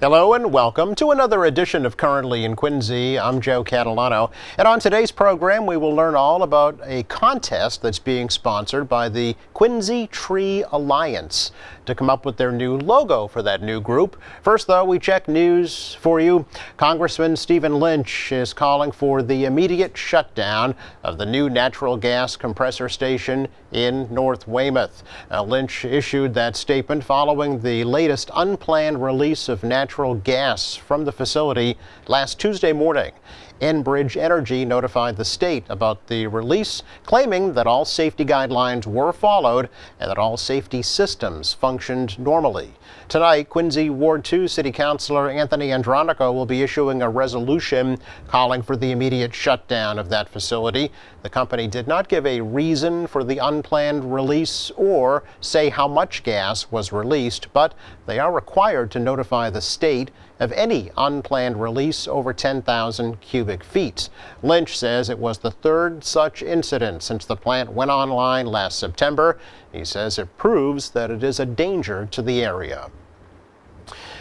Hello and welcome to another edition of Currently in Quincy. I'm Joe Catalano, and on today's program we will learn all about a contest that's being sponsored by the Quincy Tree Alliance to come up with their new logo for that new group. First though, we check news for you. Congressman Stephen Lynch is calling for the immediate shutdown of the new natural gas compressor station in North Weymouth. Lynch issued that statement following the latest unplanned release of natural gas from the facility last Tuesday morning. Enbridge Energy notified the state about the release, claiming that all safety guidelines were followed and that all safety systems functioned normally. Tonight, Quincy Ward 2 City Councilor Anthony Andronico will be issuing a resolution calling for the immediate shutdown of that facility. The company did not give a reason for the unplanned release or say how much gas was released, but they are required to notify the state of any unplanned release over 10,000 cubic feet. Lynch says it was the third such incident since the plant went online last September. He says it proves that it is a danger to the area.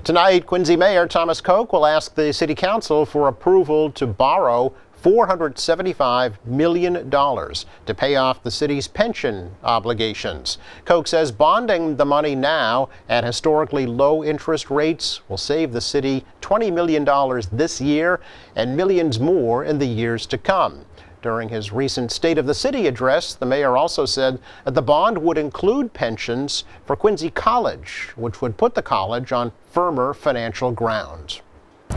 Tonight, Quincy Mayor Thomas Koch will ask the City Council for approval to borrow $475 million to pay off the city's pension obligations. Koch says bonding the money now at historically low interest rates will save the city $20 million this year and millions more in the years to come. During his recent State of the City address, the mayor also said that the bond would include pensions for Quincy College, which would put the college on firmer financial ground.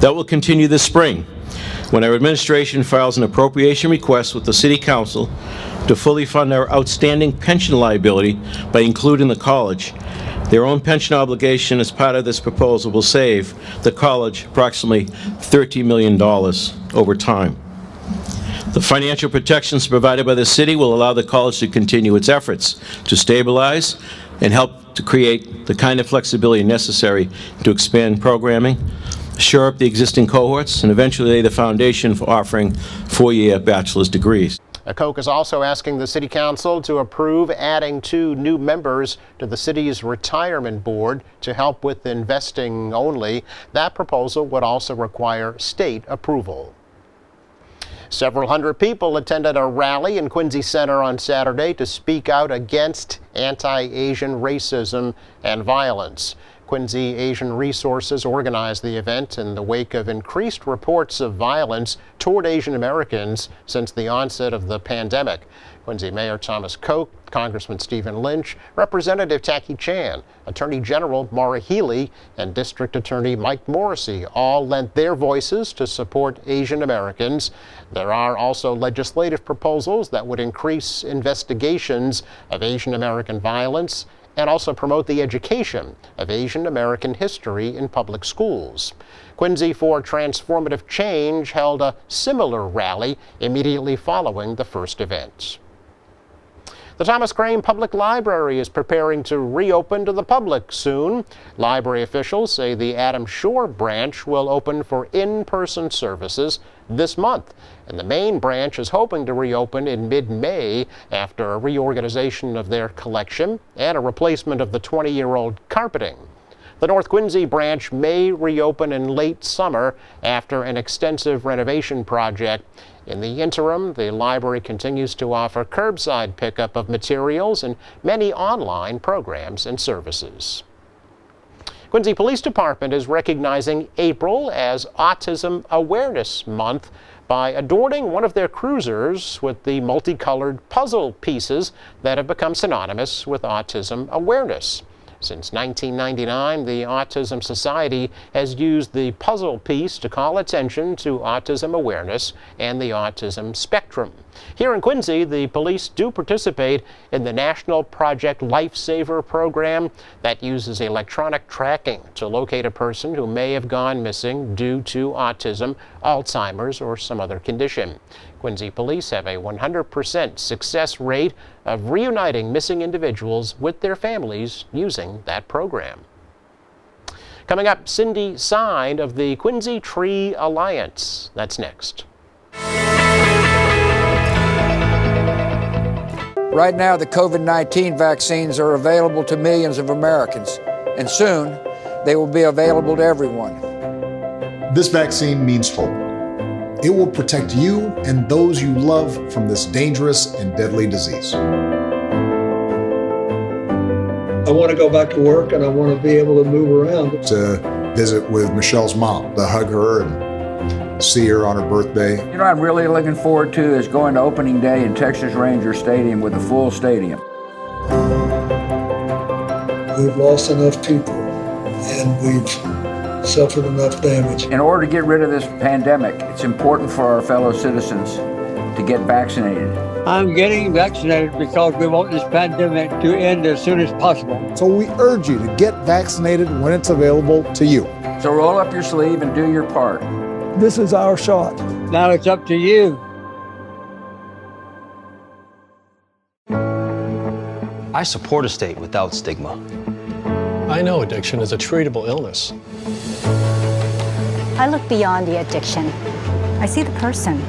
That will continue this spring when our administration files an appropriation request with the City Council to fully fund our outstanding pension liability by including the college. Their own pension obligation as part of this proposal will save the college approximately $30 million over time. The financial protections provided by the city will allow the college to continue its efforts to stabilize and help to create the kind of flexibility necessary to expand programming, shore up the existing cohorts, and eventually lay the foundation for offering four-year bachelor's degrees. Koch is also asking the City Council to approve adding 2 new members to the city's retirement board to help with investing only. That proposal would also require state approval. Several hundred people attended a rally in Quincy Center on Saturday to speak out against anti-Asian racism and violence. Quincy Asian Resources organized the event in the wake of increased reports of violence toward Asian Americans since the onset of the pandemic. Quincy Mayor Thomas Koch, Congressman Stephen Lynch, Representative Tacky Chan, Attorney General Maura Healey, and District Attorney Mike Morrissey all lent their voices to support Asian Americans. There are also legislative proposals that would increase investigations of Asian American violence and also promote the education of Asian American history in public schools. Quincy for Transformative Change held a similar rally immediately following the first event. The Thomas Crane Public Library is preparing to reopen to the public soon. Library officials say the Adams Shore branch will open for in-person services this month, and the main branch is hoping to reopen in mid-May after a reorganization of their collection and a replacement of the 20-year-old carpeting. The North Quincy branch may reopen in late summer after an extensive renovation project. In the interim, the library continues to offer curbside pickup of materials and many online programs and services. Quincy Police Department is recognizing April as Autism Awareness Month by adorning one of their cruisers with the multicolored puzzle pieces that have become synonymous with autism awareness. Since 1999, the Autism Society has used the puzzle piece to call attention to autism awareness and the autism spectrum. Here in Quincy, the police do participate in the National Project Lifesaver program that uses electronic tracking to locate a person who may have gone missing due to autism, Alzheimer's, or some other condition. Quincy police have a 100% success rate of reuniting missing individuals with their families using that program. Coming up, Cindy Sine of the Quincy Tree Alliance. That's next. Right now, the COVID-19 vaccines are available to millions of Americans, and soon they will be available to everyone. This vaccine means hope. It will protect you and those you love from this dangerous and deadly disease. I want to go back to work and I want to be able to move around. To visit with Michelle's mom, to hug her and see her on her birthday. You know what I'm really looking forward to is going to opening day in Texas Ranger Stadium with a full stadium. We've lost enough people and we've suffered enough damage. In order to get rid of this pandemic, it's important for our fellow citizens to get vaccinated. I'm getting vaccinated because we want this pandemic to end as soon as possible. So we urge you to get vaccinated when it's available to you. So roll up your sleeve and do your part. This is our shot. Now it's up to you. I support a state without stigma. I know addiction is a treatable illness. I look beyond the addiction. I see the person.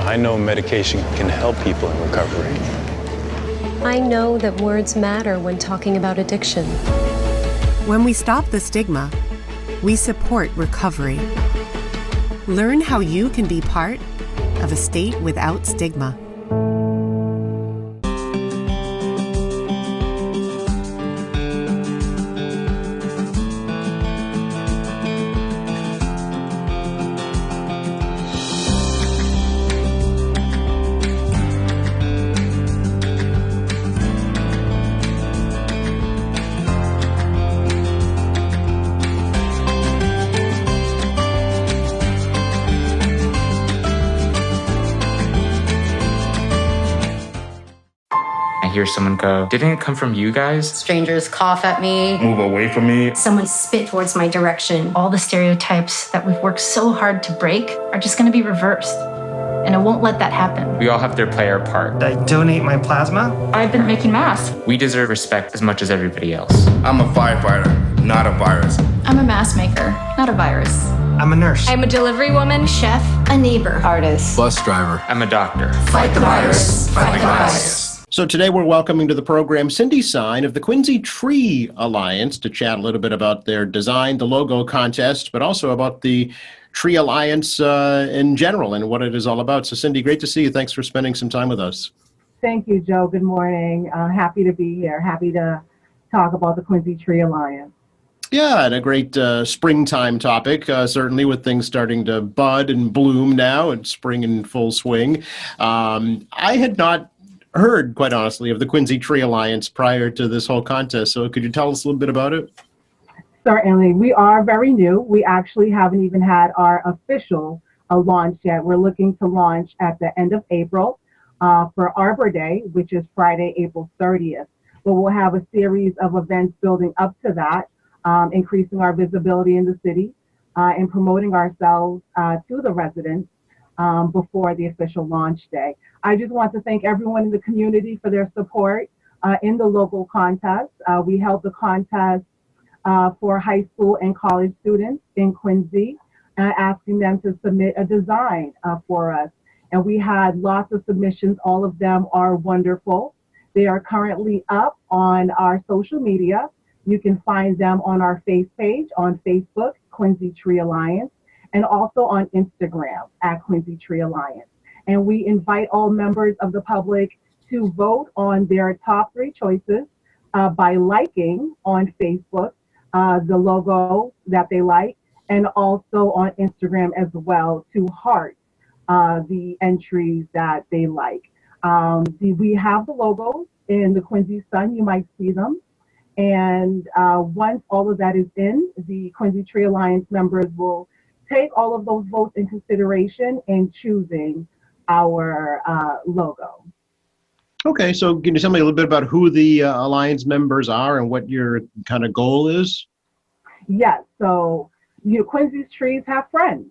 I know medication can help people in recovery. I know that words matter when talking about addiction. When we stop the stigma, we support recovery. Learn how you can be part of a state without stigma. Hear someone go, "Didn't it come from you guys?" Strangers cough at me. Move away from me. Someone spit towards my direction. All the stereotypes that we've worked so hard to break are just going to be reversed. And I won't let that happen. We all have to play our part. I donate my plasma. I've been making masks. We deserve respect as much as everybody else. I'm a firefighter, not a virus. I'm a mask maker, not a virus. I'm a nurse. I'm a delivery woman, chef, a neighbor, artist, Bus driver. I'm a doctor. Fight the virus. Fight the virus. So today we're welcoming to the program Cindy Sign of the Quincy Tree Alliance to chat a little bit about their design, the logo contest, but also about the Tree Alliance in general and what it is all about. So Cindy, great to see you. Thanks for spending some time with us. Thank you, Joe. Good morning. Happy to be here. Happy to talk about the Quincy Tree Alliance. Yeah, and a great springtime topic, certainly with things starting to bud and bloom now and spring in full swing. I had not heard, quite honestly, of the Quincy Tree Alliance prior to this whole contest. So could you tell us a little bit about it? Certainly. We are very new. We actually haven't even had our official launch yet. We're looking to launch at the end of April for Arbor Day, which is Friday, April 30th. But we'll have a series of events building up to that, increasing our visibility in the city and promoting ourselves to the residents before the official launch day. I just want to thank everyone in the community for their support in the local contest. We held the contest for high school and college students in Quincy, asking them to submit a design for us. And we had lots of submissions. All of them are wonderful. They are currently up on our social media. You can find them on our face page on Facebook, Quincy Tree Alliance, and also on Instagram at Quincy Tree Alliance. And we invite all members of the public to vote on their top 3 choices by liking on Facebook the logo that they like, and also on Instagram as well to heart the entries that they like. We have the logos in the Quincy Sun, you might see them. And once all of that is in, the Quincy Tree Alliance members will take all of those votes in consideration in choosing our logo. Okay, so can you tell me a little bit about who the Alliance members are and what your kind of goal is? Yes, so Quincy's Trees Have Friends.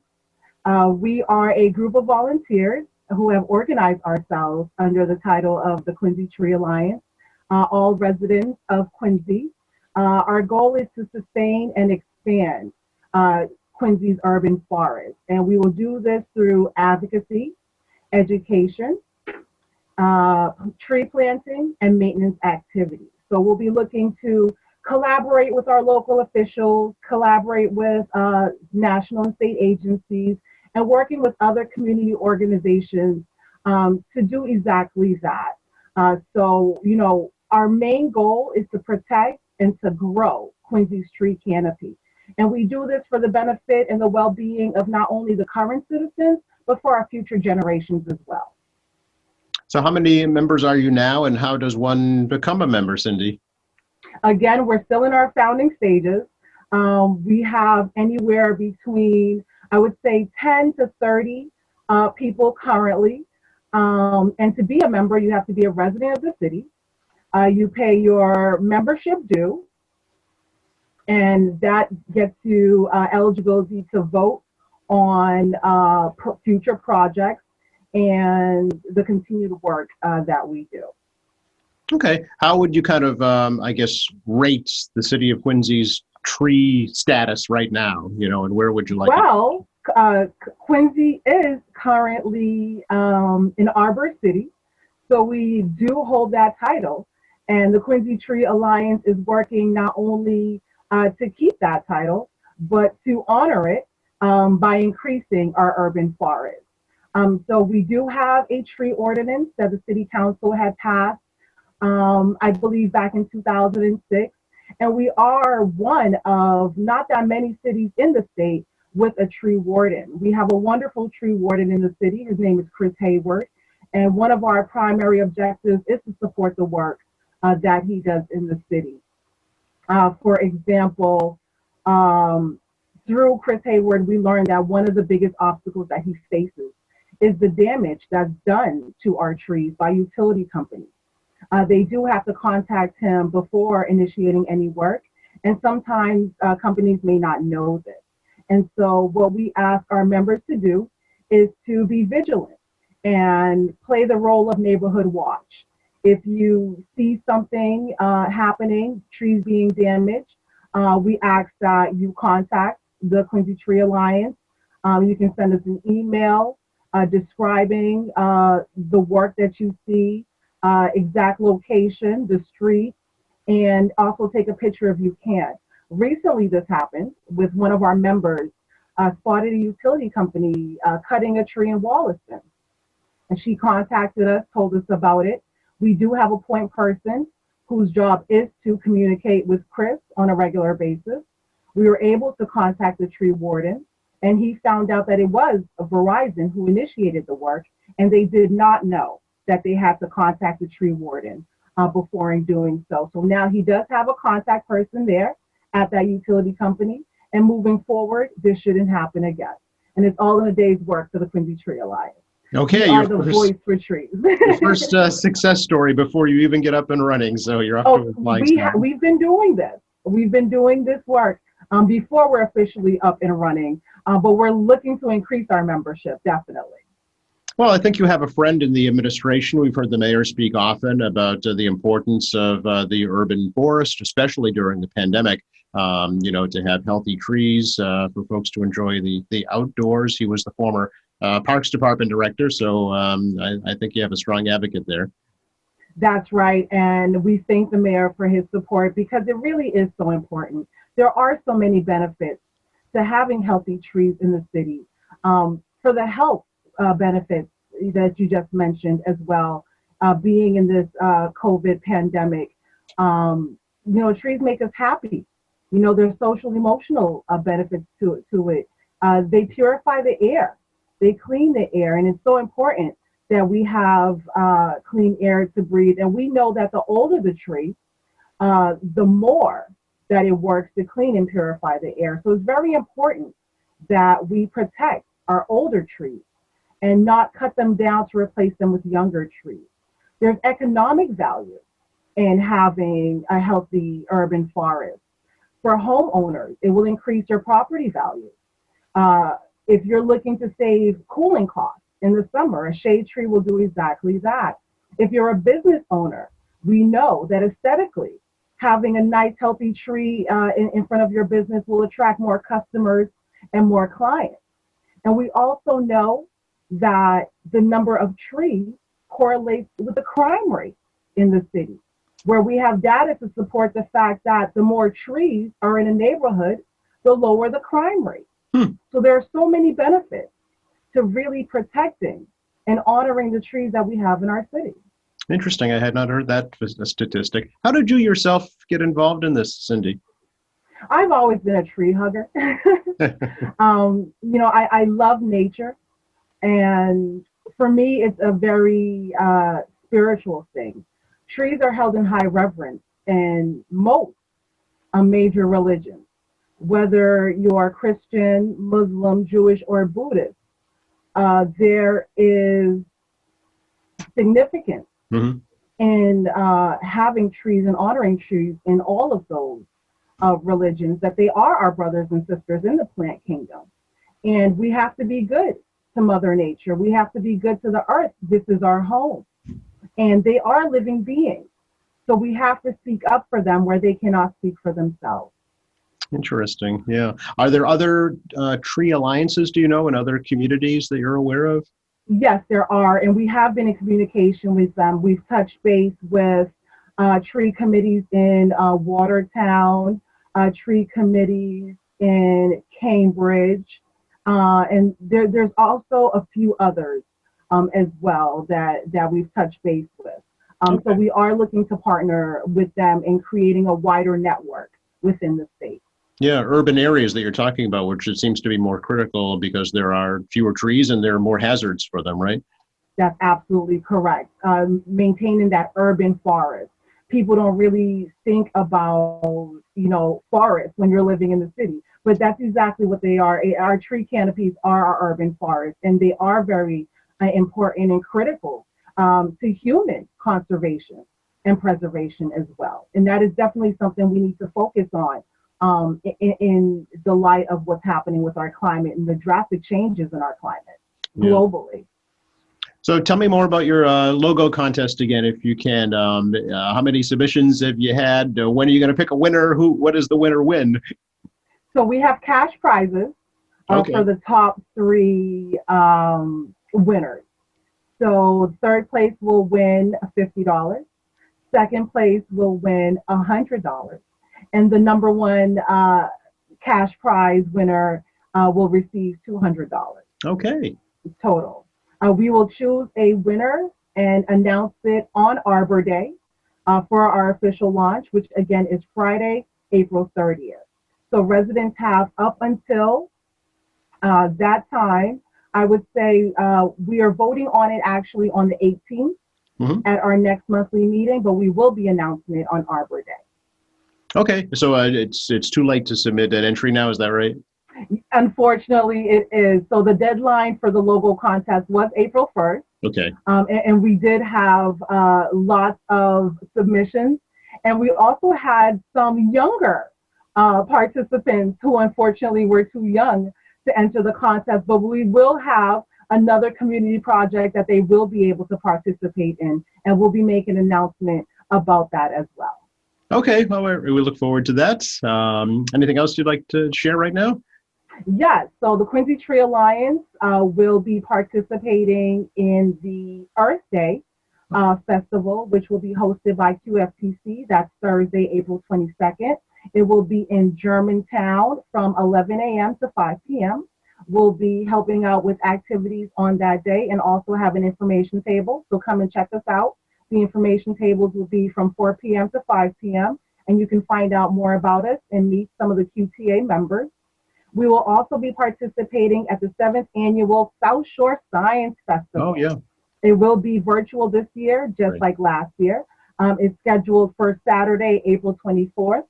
We are a group of volunteers who have organized ourselves under the title of the Quincy Tree Alliance, all residents of Quincy. Our goal is to sustain and expand Quincy's urban forest, and we will do this through advocacy, education, tree planting, and maintenance activities. So we'll be looking to collaborate with our local officials, collaborate with national and state agencies, and working with other community organizations to do exactly that. So, our main goal is to protect and to grow Quincy's tree canopy. And we do this for the benefit and the well-being of not only the current citizens, but for our future generations as well. So how many members are you now, and how does one become a member, Cindy? Again, we're still in our founding stages. We have anywhere between, I would say, 10 to 30 people currently. And to be a member, you have to be a resident of the city. You pay your membership due, and that gets you eligibility to vote on future projects and the continued work that we do. Okay. How would you kind of, rate the city of Quincy's tree status right now, and where would you like Well, Quincy is currently an arbor city, so we do hold that title. And the Quincy Tree Alliance is working not only to keep that title, but to honor it by increasing our urban forest. So we do have a tree ordinance that the City Council had passed, I believe back in 2006. And we are one of not that many cities in the state with a tree warden. We have a wonderful tree warden in the city. His name is Chris Hayward. And one of our primary objectives is to support the work that he does in the city. For example, through Chris Hayward, we learned that one of the biggest obstacles that he faces is the damage that's done to our trees by utility companies. They do have to contact him before initiating any work, and sometimes companies may not know this. And so what we ask our members to do is to be vigilant and play the role of neighborhood watch. If you see something happening, trees being damaged, we ask that you contact the Quincy Tree Alliance. You can send us an email describing the work that you see, exact location, the street, and also take a picture if you can. Recently, this happened with one of our members spotted a utility company cutting a tree in Wollaston. And she contacted us, told us about it. We do have a point person whose job is to communicate with Chris on a regular basis. We were able to contact the tree warden, and he found out that it was Verizon who initiated the work, and they did not know that they had to contact the tree warden before in doing so. So now he does have a contact person there at that utility company, and moving forward, this shouldn't happen again. And it's all in a day's work for the Quincy Tree Alliance. Okay, we are the voice for trees. Your first success story before you even get up and running. So you're off to a flying start. We've been doing this. We've been doing this work before we're officially up and running, but we're looking to increase our membership, definitely. Well, I think you have a friend in the administration. We've heard the mayor speak often about the importance of the urban forest, especially during the pandemic. To have healthy trees for folks to enjoy the outdoors. He was the former Parks Department director, so I think you have a strong advocate there. That's right, and we thank the mayor for his support because it really is so important. There are so many benefits to having healthy trees in the city. For the health benefits that you just mentioned as well, being in this COVID pandemic, trees make us happy. There's social emotional benefits to it. They purify the air. They clean the air, and it's so important that we have clean air to breathe. And we know that the older the tree, the more that it works to clean and purify the air. So it's very important that we protect our older trees and not cut them down to replace them with younger trees. There's economic value in having a healthy urban forest. For homeowners, it will increase your property value. If you're looking to save cooling costs in the summer, a shade tree will do exactly that. If you're a business owner, we know that aesthetically, having a nice healthy tree in front of your business will attract more customers and more clients. And we also know that the number of trees correlates with the crime rate in the city. where we have data to support the fact that the more trees are in a neighborhood, the lower the crime rate. So there are so many benefits to really protecting and honoring the trees that we have in our city. Interesting. I had not heard that statistic. How did you yourself get involved in this, Cindy? I've always been a tree hugger. I love nature. And for me, it's a very spiritual thing. Trees are held in high reverence in most major religions, whether you're Christian, Muslim, Jewish, or Buddhist. There is significance in having trees and honoring trees in all of those religions, that they are our brothers and sisters in the plant kingdom. And we have to be good to Mother Nature. We have to be good to the earth. This is our home. And they are living beings. So we have to speak up for them where they cannot speak for themselves. Interesting. Yeah. Are there other tree alliances, do you know, in other communities that you're aware of? Yes, there are. And we have been in communication with them. We've touched base with tree committees in Watertown, tree committees in Cambridge, and there's also a few others as well that we've touched base with. So we are looking to partner with them in creating a wider network within the state. Yeah, urban areas that you're talking about, which it seems to be more critical because there are fewer trees and there are more hazards for them, right? That's absolutely correct. Maintaining that urban forest. People don't really think about, forests when you're living in the city, but that's exactly what they are. Our tree canopies are our urban forests, and they are very important and critical to human conservation and preservation as well. And that is definitely something we need to focus on in the light of what's happening with our climate and the drastic changes in our climate globally. So tell me more about your logo contest again, if you can. How many submissions have you had? When are you going to pick a winner? What does the winner win? So we have cash prizes for the top 3 winners. So third place will win $50. Second place will win $100. And the number 1 cash prize winner will receive $200. Okay. Total. We will choose a winner and announce it on Arbor Day for our official launch, which again is Friday, April 30th. So residents have up until that time. I would say we are voting on it actually on the 18th at our next monthly meeting, but we will be announcing it on Arbor Day. Okay, so it's too late to submit an entry now, is that right? Unfortunately, it is. So the deadline for the logo contest was April 1st. Okay. And we did have lots of submissions. And we also had some younger participants who unfortunately were too young to enter the contest. But we will have another community project that they will be able to participate in. And we'll be making an announcement about that as well. Okay, well, we look forward to that. Anything else you'd like to share right now? Yes, so the Quincy Tree Alliance will be participating in the Earth Day Festival, which will be hosted by QFTC. That's Thursday, April 22nd. It will be in Germantown from 11 a.m. to 5 p.m. We'll be helping out with activities on that day and also have an information table. So come and check us out. The information tables will be from 4 p.m. to 5 p.m. and you can find out more about us and meet some of the QTA members. We will also be participating at the 7th Annual South Shore Science Festival. Oh, yeah. It will be virtual this year, just like last year. It's scheduled for Saturday, April 24th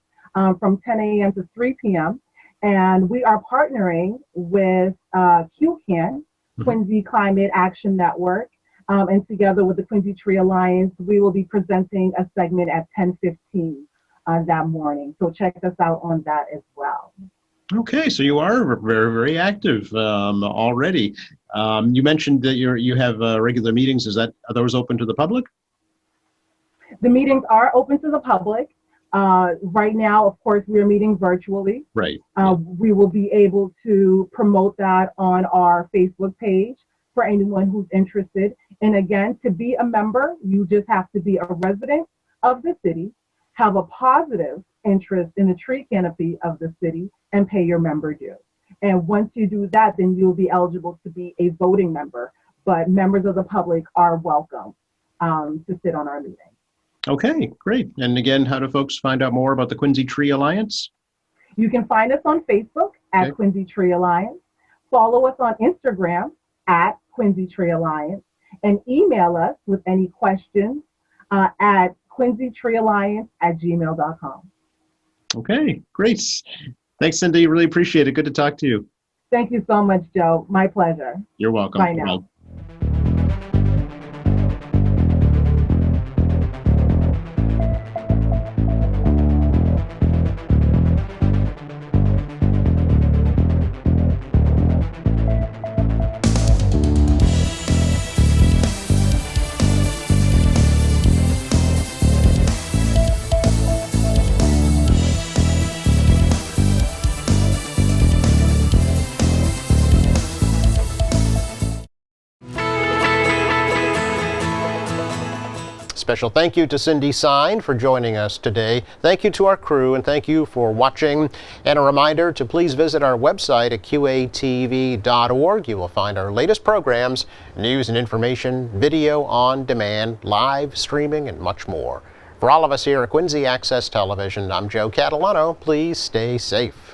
from 10 a.m. to 3 p.m. And we are partnering with QCAN, Quincy Climate Action Network, and together with the Quincy Tree Alliance, we will be presenting a segment at 10:15 that morning. So check us out on that as well. Okay, so you are very, very active already. You mentioned that you have regular meetings. Are those open to the public? The meetings are open to the public. Right now, of course, we are meeting virtually. Right. We will be able to promote that on our Facebook page for anyone who's interested. And again, to be a member, you just have to be a resident of the city, have a positive interest in the tree canopy of the city, and pay your member due. And once you do that, then you'll be eligible to be a voting member. But members of the public are welcome to sit on our meeting. Okay, great. And again, how do folks find out more about the Quincy Tree Alliance? You can find us on Facebook at Okay. Quincy Tree Alliance. Follow us on Instagram at Quincy Tree Alliance, and email us with any questions at quincytreealliance@gmail.com. Okay, great. Thanks, Cindy. Really appreciate it. Good to talk to you. Thank you so much, Joe. My pleasure. You're welcome. Bye now. Special thank you to Cindy Sign for joining us today. Thank you to our crew, and thank you for watching. And a reminder to please visit our website at qatv.org. You will find our latest programs, news and information, video on demand, live streaming, and much more. For all of us here at Quincy Access Television, I'm Joe Catalano. Please stay safe.